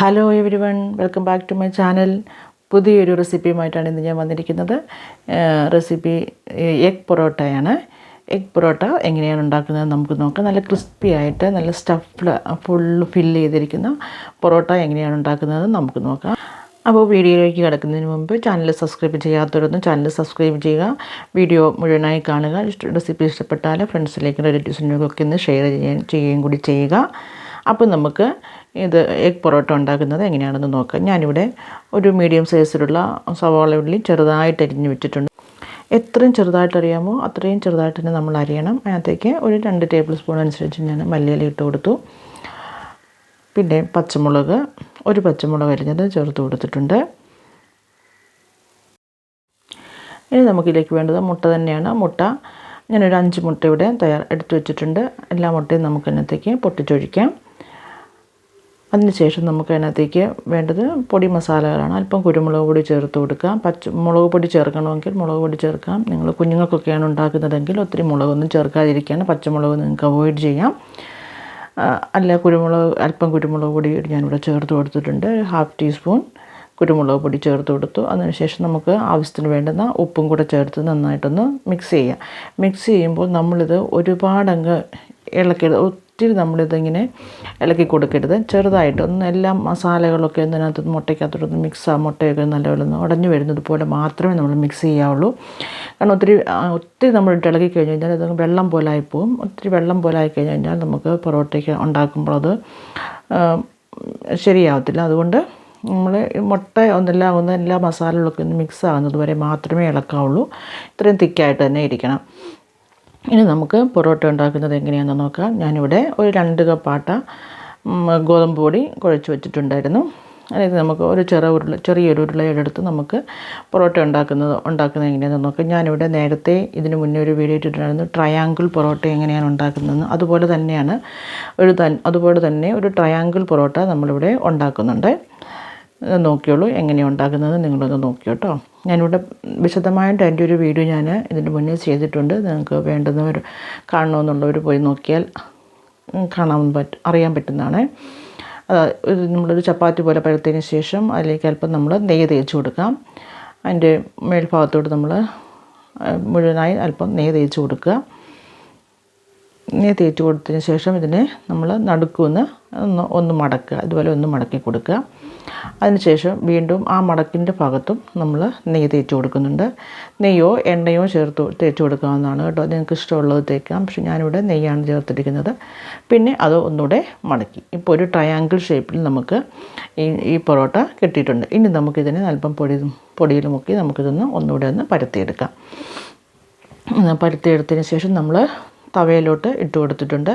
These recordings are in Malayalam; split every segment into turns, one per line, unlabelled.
Hello everyone, welcome back to my channel. പുതിയൊരു റെസിപ്പിയുമായിട്ടാണ് ഇന്ന് ഞാൻ വന്നിരിക്കുന്നത്. റെസിപ്പി എഗ് പൊറോട്ടയാണ്. എഗ് പൊറോട്ട എങ്ങനെയാണ് ഉണ്ടാക്കുന്നത് നമുക്ക് നോക്കാം. നല്ല ക്രിസ്പി ആയിട്ട് നല്ല സ്റ്റഫ്ഡ് ഫുള്ള് ഫില്ല് ചെയ്തിരിക്കുന്ന പൊറോട്ട എങ്ങനെയാണ് ഉണ്ടാക്കുന്നത് നമുക്ക് നോക്കാം. അപ്പോൾ വീഡിയോയിലേക്ക് കിടക്കുന്നതിന് മുമ്പ് ചാനൽ സബ്സ്ക്രൈബ് ചെയ്യാത്തവരൊന്നും ചാനൽ സബ്സ്ക്രൈബ് ചെയ്യുക. വീഡിയോ മുഴുവനായി കാണുക. റെസിപ്പി ഇഷ്ടപ്പെട്ടാൽ ഫ്രണ്ട്സിലേക്കും റിലേറ്റീവ്സിനൊക്കെ ഒന്ന് ഷെയർ ചെയ്യുകയും കൂടി ചെയ്യുക. അപ്പോൾ നമുക്ക് ഇത് എഗ് പൊറോട്ട ഉണ്ടാക്കുന്നത് എങ്ങനെയാണെന്ന് നോക്കാം. ഞാനിവിടെ ഒരു മീഡിയം സൈസിലുള്ള സവാള ഉള്ളി ചെറുതായിട്ട് അരിഞ്ഞ് വെച്ചിട്ടുണ്ട്. എത്രയും ചെറുതായിട്ട് അറിയാമോ അത്രയും ചെറുതായിട്ട് തന്നെ നമ്മൾ അരിയണം. അതിനകത്തേക്ക് ഒരു 2 ടേബിൾ സ്പൂൺ അനുസരിച്ച് ഞാൻ മല്ലിയില ഇട്ട് കൊടുത്തു. പിന്നെ ഒരു പച്ചമുളക് അരിഞ്ഞത് ചേർത്ത് കൊടുത്തിട്ടുണ്ട്. ഇനി നമുക്കിതിലേക്ക് വേണ്ടത് മുട്ട തന്നെയാണ്. ഞാനൊരു 5 മുട്ട ഇവിടെ എടുത്ത് വെച്ചിട്ടുണ്ട്. എല്ലാ മുട്ടയും നമുക്കതിനകത്തേക്ക് പൊട്ടിച്ചൊഴിക്കാം. അതിനുശേഷം നമുക്ക് അതിനകത്തേക്ക് വേണ്ടത് പൊടി മസാലകളാണ്. അല്പം കുരുമുളക് പൊടി ചേർത്ത് കൊടുക്കാം. മുളക് പൊടി ചേർക്കണമെങ്കിൽ മുളക് പൊടി ചേർക്കാം. നിങ്ങൾ കുഞ്ഞുങ്ങൾക്കൊക്കെയാണ് ഉണ്ടാക്കുന്നതെങ്കിൽ ഒത്തിരി മുളകൊന്നും ചേർക്കാതിരിക്കുകയാണ്. പച്ചമുളക് നിങ്ങൾക്ക് അവോയ്ഡ് ചെയ്യാം. അല്ല അല്പം കുരുമുളക് പൊടി ഞാനിവിടെ ചേർത്ത് കൊടുത്തിട്ടുണ്ട്. 1/2 ടീസ്പൂൺ കുരുമുളക് പൊടി ചേർത്ത് കൊടുത്തു. അതിനുശേഷം നമുക്ക് ആവശ്യത്തിന് വേണ്ടുന്ന ഉപ്പും കൂടെ ചേർത്ത് നന്നായിട്ടൊന്ന് മിക്സ് ചെയ്യാം. മിക്സ് ചെയ്യുമ്പോൾ നമ്മളിത് ഒരുപാടങ്ങ് ഇളക്കരുത്. ഒത്തിരി നമ്മളിതിങ്ങനെ ഇളക്കി കൊടുക്കരുത്. ചെറുതായിട്ടൊന്ന് എല്ലാ മസാലകളൊക്കെ ഇതിനകത്ത് മുട്ടയ്ക്കകത്തോട്ടൊന്ന് മുട്ടയൊക്കെ നല്ലപോലെ ഒന്ന് ഉടഞ്ഞു വരുന്നത് പോലെ മാത്രമേ നമ്മൾ മിക്സ് ചെയ്യാവുള്ളൂ. കാരണം ഒത്തിരി നമ്മളിട്ട് ഇളക്കി കഴിഞ്ഞ് കഴിഞ്ഞാൽ അത് വെള്ളം പോലെ ആയിപ്പോവും. ഒത്തിരി വെള്ളം പോലെ ആയി കഴിഞ്ഞ് കഴിഞ്ഞാൽ നമുക്ക് പൊറോട്ടയ്ക്ക് ഉണ്ടാക്കുമ്പോൾ അത് ശരിയാവത്തില്ല. അതുകൊണ്ട് നമ്മൾ മുട്ട എല്ലാ മസാലകളൊക്കെ ഒന്ന് മിക്സ് ആകുന്നത് വരെ മാത്രമേ ഇളക്കാവുള്ളൂ. ഇത്രയും തിക്കായിട്ട് തന്നെ ഇരിക്കണം. ഇനി നമുക്ക് പൊറോട്ട ഉണ്ടാക്കുന്നത് എങ്ങനെയാണെന്ന് നോക്കാം. ഞാനിവിടെ ഒരു 2 കപ്പ് ഗോതമ്പ് പൊടി കുഴച്ച് വെച്ചിട്ടുണ്ടായിരുന്നു. അതായത് നമുക്ക് ഒരു ചെറിയൊരു ഉരുളയെടുത്ത് നമുക്ക് പൊറോട്ട ഉണ്ടാക്കുന്നത് എങ്ങനെയാണെന്ന് നോക്കാം. ഞാനിവിടെ നേരത്തെ ഇതിന് മുന്നേ ഒരു വീഡിയോ ഇട്ടിട്ടുണ്ടായിരുന്നു, ട്രയാങ്കിൾ പൊറോട്ട എങ്ങനെയാണ് ഉണ്ടാക്കുന്നതെന്ന്. അതുപോലെ തന്നെ ഒരു ട്രയാങ്കിൾ പൊറോട്ട നമ്മളിവിടെ ഉണ്ടാക്കുന്നുണ്ട്. നോക്കിയോളൂ എങ്ങനെയാണ് ഉണ്ടാക്കുന്നത് നിങ്ങളൊന്ന് നോക്കിയോ കേട്ടോ. ഞാനിവിടെ വിശദമായിട്ട് എൻ്റെ ഒരു വീഡിയോ ഞാൻ ഇതിൻ്റെ മുന്നേ ചെയ്തിട്ടുണ്ട്. നിങ്ങൾക്ക് വേണ്ടുന്നവർ കാണണമെന്നുള്ളവർ പോയി നോക്കിയാൽ അറിയാൻ പറ്റുന്നതാണ്. നമ്മളൊരു ചപ്പാത്തി പോലെ പരത്തിയതിന് ശേഷം അതിലേക്ക് അല്പം നമ്മൾ നെയ്യ് തേച്ച് കൊടുക്കാം. അതിൻ്റെ മേൽഭാഗത്തോട്ട് നമ്മൾ മുഴുവനായി അല്പം നെയ്യ് തേച്ച് കൊടുക്കുക. നെയ്യ് തേച്ച് കൊടുത്തതിന് ശേഷം ഇതിനെ നമ്മൾ നടുക്കൊന്ന് മടക്കുക. ഇതുപോലെ ഒന്ന് മടക്കി കൊടുക്കുക. അതിനുശേഷം വീണ്ടും ആ മടക്കിൻ്റെ ഭാഗത്തും നമ്മൾ നെയ്യ് തേച്ച് കൊടുക്കുന്നുണ്ട്. നെയ്യോ എണ്ണയോ തേച്ച് കൊടുക്കാവുന്നതാണ് കേട്ടോ. നിങ്ങൾക്ക് ഇഷ്ടമുള്ളത് തേക്കാം. പക്ഷേ ഞാനിവിടെ നെയ്യാണ് ചേർത്തിരിക്കുന്നത്. പിന്നെ അത് ഒന്നുകൂടെ മടക്കി. ഇപ്പോൾ ഒരു ട്രയാങ്കിൾ ഷേപ്പിൽ നമുക്ക് ഈ പൊറോട്ട കിട്ടിയിട്ടുണ്ട്. ഇനി നമുക്കിതിനെ അല്പം പൊടിയിൽ മുക്കി നമുക്കിതൊന്ന് ഒന്നുകൂടെ ഒന്ന് പരത്തിയെടുക്കാം. പരത്തിയെടുത്തതിന് ശേഷം നമ്മൾ തവയിലോട്ട് ഇട്ട് കൊടുത്തിട്ടുണ്ട്.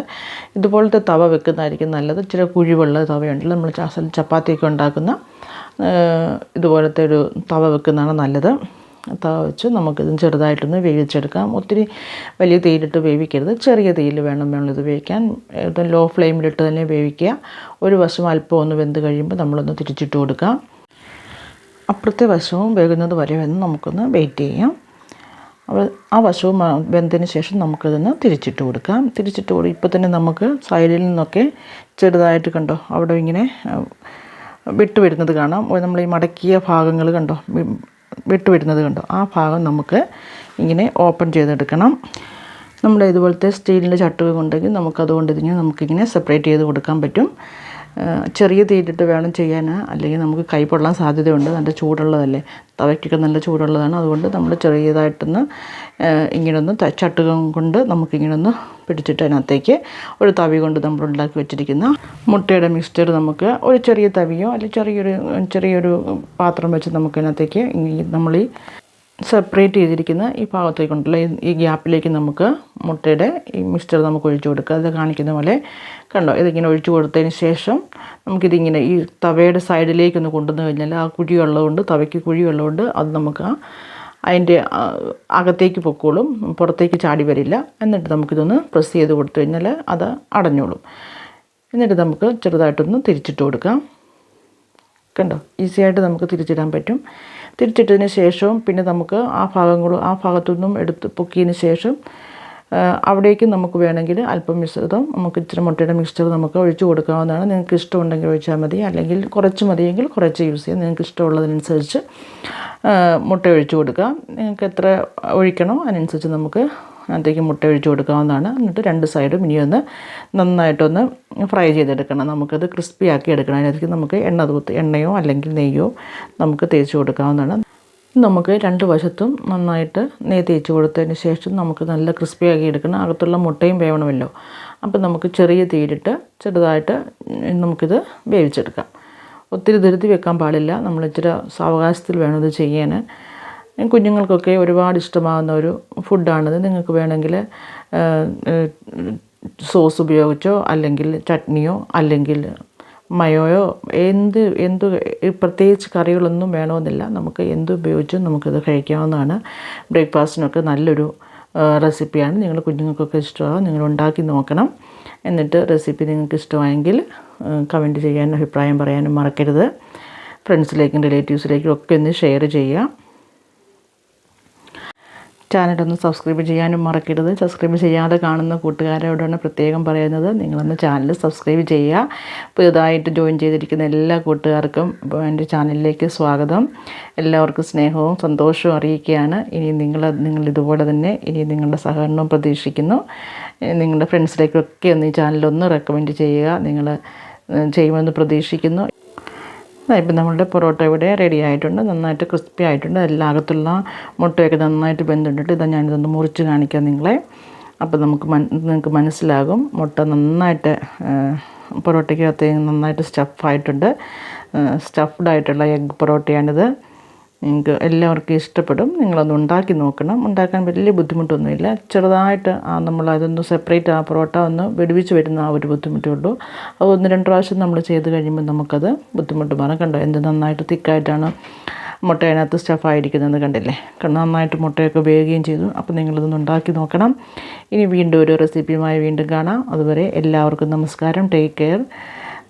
ഇതുപോലത്തെ തവ വെക്കുന്നതായിരിക്കും നല്ലത്. ഇച്ചിരി കുഴിവുള്ള തവയുണ്ടല്ലോ, നമ്മൾ ചപ്പാത്തിയൊക്കെ ഉണ്ടാക്കുന്ന ഇതുപോലത്തെ ഒരു തവ വെക്കുന്നതാണ് നല്ലത്. തവ വെച്ച് നമുക്കിത് ചെറുതായിട്ടൊന്ന് വേവിച്ചെടുക്കാം. ഒത്തിരി വലിയ തീയിലിട്ട് വേവിക്കരുത്. ചെറിയ തീയിൽ വേണം ഇത് വേവിക്കാൻ. ലോ ഫ്ലെയിമിലിട്ട് തന്നെ വേവിക്കുക. ഒരു വശം അല്പം ഒന്ന് വെന്ത് കഴിയുമ്പോൾ നമ്മളൊന്ന് തിരിച്ചിട്ട് കൊടുക്കാം. അപ്പുറത്തെ വശവും വേകുന്നത് വരെ നമുക്കൊന്ന് വെയിറ്റ് ചെയ്യാം. അപ്പോൾ ആ വശവും വെന്തതിന് ശേഷം നമുക്കതൊന്ന് തിരിച്ചിട്ട് കൊടുക്കാം. ഇപ്പോൾ തന്നെ നമുക്ക് സൈഡിൽ നിന്നൊക്കെ ചെറുതായിട്ട് കണ്ടോ അവിടെ ഇങ്ങനെ വിട്ടുവരുന്നത് കാണാം. നമ്മൾ ഈ മടക്കിയ ഭാഗങ്ങൾ കണ്ടോ വിട്ടുവരുന്നത് കണ്ടോ. ആ ഭാഗം നമുക്ക് ഇങ്ങനെ ഓപ്പൺ ചെയ്തെടുക്കണം. നമ്മുടെ ഇതുപോലത്തെ സ്റ്റീലിൻ്റെ ചട്ടുകം ഉണ്ടെങ്കിൽ നമുക്കിങ്ങനെ സെപ്പറേറ്റ് ചെയ്ത് കൊടുക്കാൻ പറ്റും. ചെറിയ തീയിലിട്ട് വേണം ചെയ്യാൻ, അല്ലെങ്കിൽ നമുക്ക് കൈ പൊള്ളാൻ സാധ്യതയുണ്ട്. നല്ല ചൂടുള്ളതല്ലേ, തവയ്ക്കൊക്കെ നല്ല ചൂടുള്ളതാണ്. അതുകൊണ്ട് നമ്മൾ ചെറിയതായിട്ടൊന്ന് ഇങ്ങനൊന്ന് ചട്ടുകം കൊണ്ട് നമുക്കിങ്ങനൊന്ന് പിടിച്ചിട്ട് അതിനകത്തേക്ക് ഒരു തവി കൊണ്ട് നമ്മൾ ഉണ്ടാക്കി വെച്ചിരിക്കുന്ന മുട്ടയുടെ മിക്സ്ചർ നമുക്ക് ഒരു ചെറിയ തവിയോ അല്ലെങ്കിൽ ചെറിയൊരു പാത്രം വെച്ച് നമുക്കതിനകത്തേക്ക് നമ്മൾ ഈ സെപ്പറേറ്റ് ചെയ്തിരിക്കുന്ന ഈ ഭാഗത്തേക്കുണ്ടല്ലോ, ഈ ഗ്യാപ്പിലേക്ക് നമുക്ക് മുട്ടയുടെ ഈ മിക്സ്ചർ നമുക്ക് ഒഴിച്ചു കൊടുക്കുക. അത് കാണിക്കുന്ന പോലെ കണ്ടോ. ഇതിങ്ങനെ ഒഴിച്ചു കൊടുത്തതിന് ശേഷം നമുക്കിതിങ്ങനെ ഈ തവയുടെ സൈഡിലേക്കൊന്ന് കൊണ്ടുവന്ന് കഴിഞ്ഞാൽ ആ കുഴിയുള്ളതുകൊണ്ട്, തവയ്ക്ക് കുഴിയുള്ളതുകൊണ്ട് അത് നമുക്ക് അതിൻ്റെ അകത്തേക്ക് പൊക്കോളും, പുറത്തേക്ക് ചാടി വരില്ല. എന്നിട്ട് നമുക്കിതൊന്ന് പ്രസ് ചെയ്ത് കൊടുത്തു കഴിഞ്ഞാൽ അത് അടഞ്ഞോളും. എന്നിട്ട് നമുക്ക് ചെറുതായിട്ടൊന്ന് തിരിച്ചിട്ട് കൊടുക്കാം. കണ്ടോ, ഈസിയായിട്ട് നമുക്ക് തിരിച്ചിടാൻ പറ്റും. തിരിച്ചിട്ടതിന് ശേഷം പിന്നെ നമുക്ക് ആ ഭാഗത്തുനിന്നും എടുത്ത് പൊക്കിയതിന് ശേഷം അവിടേക്ക് നമുക്ക് വേണമെങ്കിൽ അല്പം മിശ്രിതം നമുക്ക് ഇച്ചിരി മുട്ടയുടെ മിക്സ്ചർ നമുക്ക് ഒഴിച്ച് കൊടുക്കാവുന്നതാണ്. നിങ്ങൾക്ക് ഇഷ്ടമുണ്ടെങ്കിൽ ഒഴിച്ചാൽ മതി, അല്ലെങ്കിൽ കുറച്ച് മതിയെങ്കിൽ കുറച്ച് യൂസ് ചെയ്യാം. നിങ്ങൾക്ക് ഇഷ്ടമുള്ളതിനനുസരിച്ച് മുട്ട ഒഴിച്ച് കൊടുക്കാം. നിങ്ങൾക്ക് എത്ര ഒഴിക്കണോ അതിനനുസരിച്ച് നമുക്ക് അതിലേക്ക് മുട്ട ഒഴിച്ച് കൊടുക്കാവുന്നതാണ്. എന്നിട്ട് 2 സൈഡും ഇനിയൊന്ന് നന്നായിട്ടൊന്ന് ഫ്രൈ ചെയ്തെടുക്കണം. നമുക്കത് ക്രിസ്പി ആക്കി എടുക്കണം. അതിനകത്തേക്ക് നമുക്ക് എണ്ണയോ അല്ലെങ്കിൽ നെയ്യോ നമുക്ക് തേച്ച് കൊടുക്കാവുന്നതാണ്. നമുക്ക് 2 വശത്തും നന്നായിട്ട് നെയ്യ് തേച്ച് കൊടുത്തതിന് ശേഷം നമുക്ക് നല്ല ക്രിസ്പി ആക്കി എടുക്കണം. അകത്തുള്ള മുട്ടയും വേവണമല്ലോ. അപ്പോൾ നമുക്ക് ചെറിയ തീയിലിട്ട് ചെറുതായിട്ട് നമുക്കിത് വേവിച്ചെടുക്കാം. ഒത്തിരി ധൃതി വെക്കാൻ പാടില്ല. നമ്മൾ ഇച്ചിരി സാവകാശത്തിൽ വേണം ഇത് ചെയ്യാൻ. കുഞ്ഞുങ്ങൾക്കൊക്കെ ഒരുപാട് ഇഷ്ടമാകുന്ന ഒരു ഫുഡാണിത്. നിങ്ങൾക്ക് വേണമെങ്കിൽ സോസ് ഉപയോഗിച്ചോ അല്ലെങ്കിൽ ചട്നിയോ അല്ലെങ്കിൽ മയോയോ എന്ത് പ്രത്യേകിച്ച് കറികളൊന്നും വേണമെന്നില്ല. നമുക്ക് എന്ത് ഉപയോഗിച്ചും നമുക്കിത് കഴിക്കാവുന്നതാണ്. ബ്രേക്ക്ഫാസ്റ്റിനൊക്കെ നല്ലൊരു റെസിപ്പിയാണ്. നിങ്ങൾ കുഞ്ഞുങ്ങൾക്കൊക്കെ ഇഷ്ടമാകും. നിങ്ങൾ ഉണ്ടാക്കി നോക്കണം. എന്നിട്ട് റെസിപ്പി നിങ്ങൾക്ക് ഇഷ്ടമായെങ്കിൽ കമൻറ്റ് ചെയ്യാനും അഭിപ്രായം പറയാനും മറക്കരുത്. ഫ്രണ്ട്സിലേക്കും റിലേറ്റീവ്സിലേക്കും ഒക്കെ ഒന്ന് ഷെയർ ചെയ്യുക. ചാനലൊന്ന് സബ്സ്ക്രൈബ് ചെയ്യാനും മറക്കരുത്. സബ്സ്ക്രൈബ് ചെയ്യാതെ കാണുന്ന കൂട്ടുകാരോടാണ് പ്രത്യേകം പറയുന്നത്, നിങ്ങളൊന്ന് ചാനൽ സബ്സ്ക്രൈബ് ചെയ്യുക. പുതുതായിട്ട് ജോയിൻ ചെയ്തിരിക്കുന്ന എല്ലാ കൂട്ടുകാർക്കും എൻ്റെ ചാനലിലേക്ക് സ്വാഗതം. എല്ലാവർക്കും സ്നേഹവും സന്തോഷവും അറിയിക്കുകയാണ്. ഇനി നിങ്ങൾ ഇതുപോലെ തന്നെ ഇനി നിങ്ങളുടെ സഹകരണവും പ്രതീക്ഷിക്കുന്നു. നിങ്ങളുടെ ഫ്രണ്ട്സിലേക്കൊക്കെ ഒന്ന് ഈ ചാനലൊന്ന് റെക്കമെൻഡ് ചെയ്യുക. നിങ്ങൾ ചെയ്യുമെന്ന് പ്രതീക്ഷിക്കുന്നു. ഇപ്പം നമ്മളുടെ പൊറോട്ട ഇവിടെ റെഡി ആയിട്ടുണ്ട്. നന്നായിട്ട് ക്രിസ്പി ആയിട്ടുണ്ട്. എല്ലാകത്തുള്ള മുട്ടയൊക്കെ നന്നായിട്ട് വെന്തിട്ടുണ്ട്. ഇതാ ഞാനിതൊന്ന് മുറിച്ച് കാണിക്കാം നിങ്ങളെ. അപ്പോൾ നിങ്ങൾക്ക് മനസ്സിലാകും മുട്ട നന്നായിട്ട് പൊറോട്ടയ്ക്കകത്ത് നന്നായിട്ട് സ്റ്റഫ്ഡ് ആയിട്ടുള്ള എഗ് പൊറോട്ടയാണിത്. നിങ്ങൾക്ക് എല്ലാവർക്കും ഇഷ്ടപ്പെടും. നിങ്ങളൊന്ന് ഉണ്ടാക്കി നോക്കണം. ഉണ്ടാക്കാൻ വലിയ ബുദ്ധിമുട്ടൊന്നുമില്ല. ചെറുതായിട്ട് നമ്മളതൊന്ന് സെപ്പറേറ്റ് ആ പൊറോട്ട ഒന്ന് വെടിവിച്ച് വരുന്ന ആ ഒരു ബുദ്ധിമുട്ടേ ഉള്ളൂ. അത് 1-2 പ്രാവശ്യം നമ്മൾ ചെയ്ത് കഴിയുമ്പോൾ നമുക്കത് ബുദ്ധിമുട്ട് മാറും. കണ്ടോ എന്ത് നന്നായിട്ട് തിക്കായിട്ടാണ് മുട്ട അതിനകത്ത് സ്റ്റഫായിരിക്കുന്നത് കണ്ടില്ലേ. നന്നായിട്ട് മുട്ടയൊക്കെ വേകുകയും ചെയ്തു. അപ്പോൾ നിങ്ങളിതൊന്ന് ഉണ്ടാക്കി നോക്കണം. ഇനി വീണ്ടും ഒരു റെസിപ്പിയുമായി വീണ്ടും കാണാം. അതുവരെ എല്ലാവർക്കും നമസ്കാരം. Take care.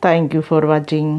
Thank you for watching.